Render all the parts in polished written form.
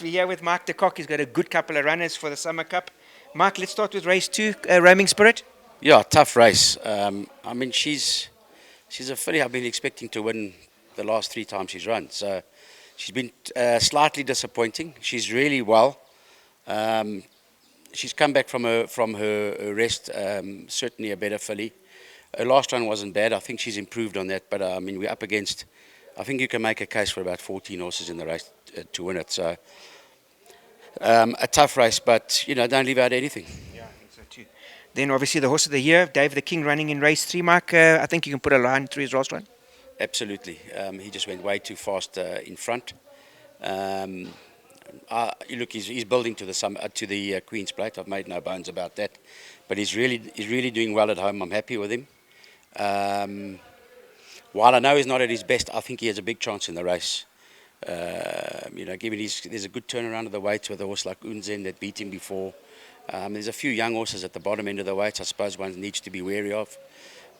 right, we're here with Mark de Kock. He's got a good couple of runners for the Summer Cup. Mark, let's start with race 2, Roaming Spirit. Yeah, tough race. I mean, she's a filly I've been expecting to win the last 3 times she's run. So she's been slightly disappointing. She's really well. Um, she's come back from her rest. Certainly a better filly. Her last run wasn't bad. I think she's improved on that. But I mean, we're up against. I think you can make a case for about 14 horses in the race to win it. So a tough race, but don't leave out anything. Yeah, I think so too. Then obviously the horse of the year, Dave the King, running in race 3, Mark. I think you can put a line through his last run. Absolutely. He just went way too fast in front. Um, look, he's building to the Queen's Plate. I've made no bones about that. But he's really doing well at home. I'm happy with him. While I know he's not at his best, I think he has a big chance in the race. Given there's a good turnaround of the weights with a horse like Unzen that beat him before. There's a few young horses at the bottom end of the weights. I suppose one needs to be wary of.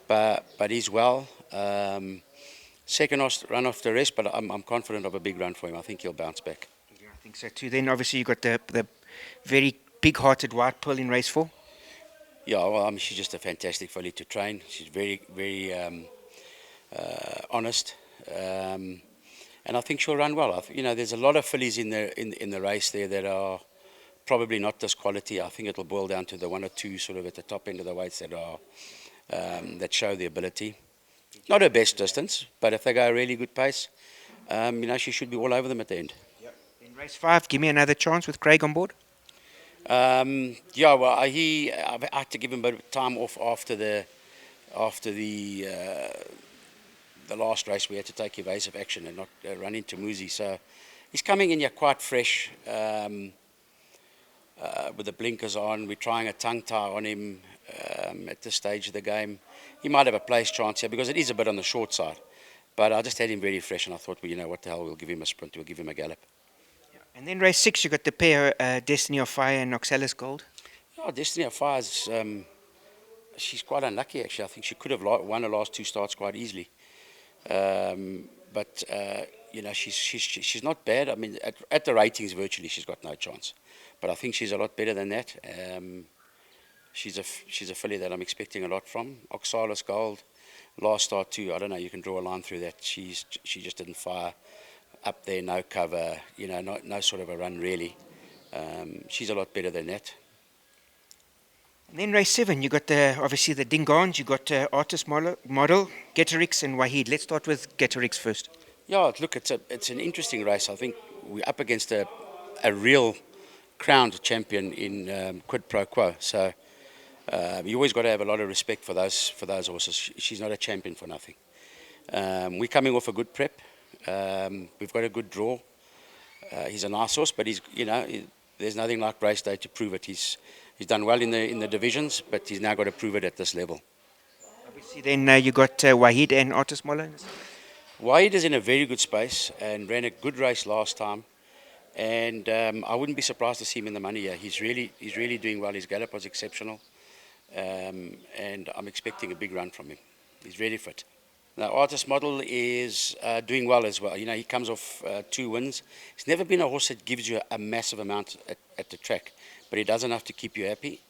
But he's well. Second run off the rest, but I'm confident of a big run for him. I think he'll bounce back. Yeah, I think so too. Then obviously you got the very big-hearted White Pearl in race 4. Yeah, well, I mean, she's just a fantastic filly to train. She's very, very honest, and I think she'll run well. There's a lot of fillies in the race there that are probably not this quality. I think it'll boil down to the one or two sort of at the top end of the weights that show the ability. Not her best distance, but if they go a really good pace, she should be all over them at the end. Yep. In race 5, give me another chance with Craig on board. I had to give him a bit of time off after the last race. We had to take evasive action and not run into Muzi. So he's coming in here quite fresh with the blinkers on. We're trying a tongue tie on him at this stage of the game. He might have a place chance here because it is a bit on the short side. But I just had him very fresh and I thought, well, what the hell, we'll give him a sprint, we'll give him a gallop. And then race 6, you got the pair, Destiny of Fire and Oxalis Gold. Oh, Destiny of Fire, she's quite unlucky actually. I think she could have won her last 2 starts quite easily. But she's not bad. I mean, at the ratings virtually she's got no chance. But I think she's a lot better than that. She's a filly that I'm expecting a lot from. Oxalis Gold, last start too. I don't know. You can draw a line through that. She just didn't fire up there, no cover. No sort of a run really. She's a lot better than that. And then race 7, you got obviously the Dingans. You got Artist Model, Getorix and Wahid. Let's start with Getorix first. Yeah, look, it's an interesting race. I think we're up against a real crowned champion in quid pro quo. So you always got to have a lot of respect for those horses. She's not a champion for nothing. We're coming off a good prep. We've got a good draw. He's a nice horse, but there's nothing like race day to prove it. He's done well in the divisions, but he's now got to prove it at this level. Obviously, then you got Wahid and Artist Model. Wahid is in a very good space and ran a good race last time. And I wouldn't be surprised to see him in the money here. He's really doing well. His gallop was exceptional, and I'm expecting a big run from him. He's very fit. Now, Artist Model is doing well as well. He comes off 2 wins. He's never been a horse that gives you a massive amount at the track, but he does enough to keep you happy.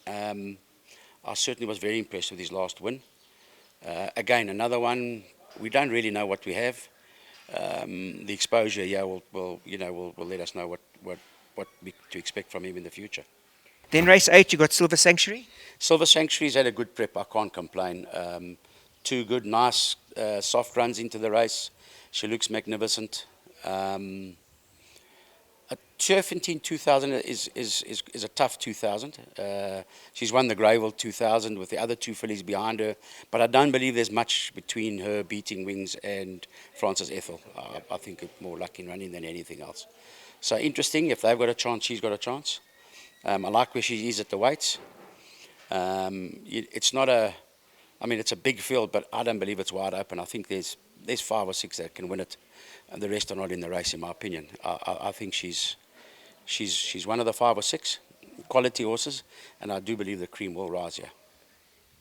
I certainly was very impressed with his last win. Again, another one. We don't really know what we have. The exposure, will let us know what to expect from him in the future. Then race 8, you got Silver Sanctuary. Silver Sanctuary's had a good prep. I can't complain. 2 good, nice, soft runs into the race. She looks magnificent. A turffontein 2000 is a tough 2000. She's won the Greyville 2000 with the other 2 fillies behind her, but I don't believe there's much between her beating Wings and Francis Ethel. I think it's more luck in running than anything else. So interesting. If they've got a chance, she's got a chance. I like where she is at the weights. It's a big field, but I don't believe it's wide open. I think there's 5 or 6 that can win it, and the rest are not in the race, in my opinion. I think she's one of the 5 or 6 quality horses, and I do believe the cream will rise here.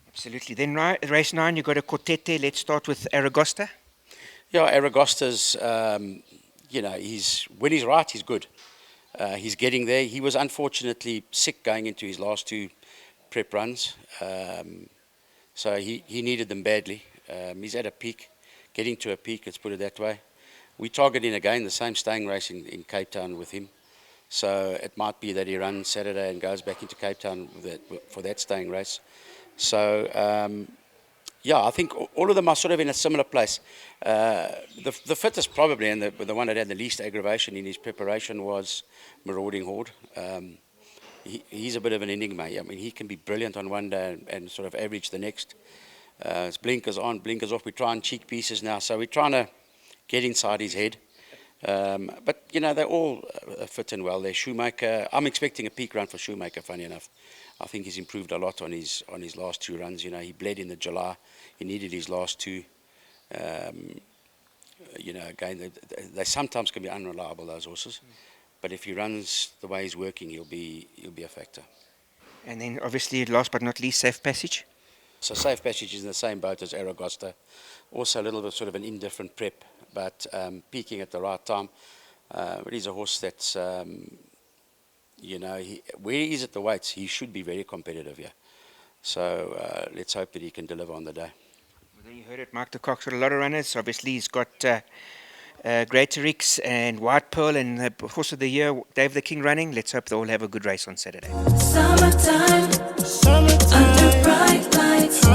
Absolutely. Then race 9, you got a Cortete. Let's start with Aragosta. Yeah, Aragosta's, when he's right, he's good. He's getting there. He was unfortunately sick going into his last two prep runs, so he needed them badly. He's at a peak, getting to a peak, let's put it that way. We're targeting again the same staying race in Cape Town with him. So it might be that he runs Saturday and goes back into Cape Town for that staying race. So, yeah, I think all of them are sort of in a similar place. The fittest probably, and the one that had the least aggravation in his preparation was Marauding Horde. He's a bit of an enigma. I mean, he can be brilliant on one day and sort of average the next. It's blinkers on, blinkers off. We're trying cheek pieces now, so we're trying to get inside his head. But, you know, they're all fit and well. They're Shoemaker. I'm expecting a peak run for Shoemaker, funny enough. I think he's improved a lot on his last two runs. You know, he bled in the July. He needed his last two. You know, again, they sometimes can be unreliable, those horses. But if he runs the way he's working, he'll be a factor. And then obviously, last but not least, Safe Passage. So Safe Passage is in the same boat as Aragosta. Also a little bit sort of an indifferent prep, but peaking at the right time. But he's a horse that's, you know, where he is at the weights, he should be very competitive here. So let's hope that he can deliver on the day. Well, you heard it, Mark de Kock's got a lot of runners. Obviously, he's got Greaterix and White Pearl and the Horse of the Year, Dave the King running. Let's hope they all have a good race on Saturday. Summertime, under bright lights.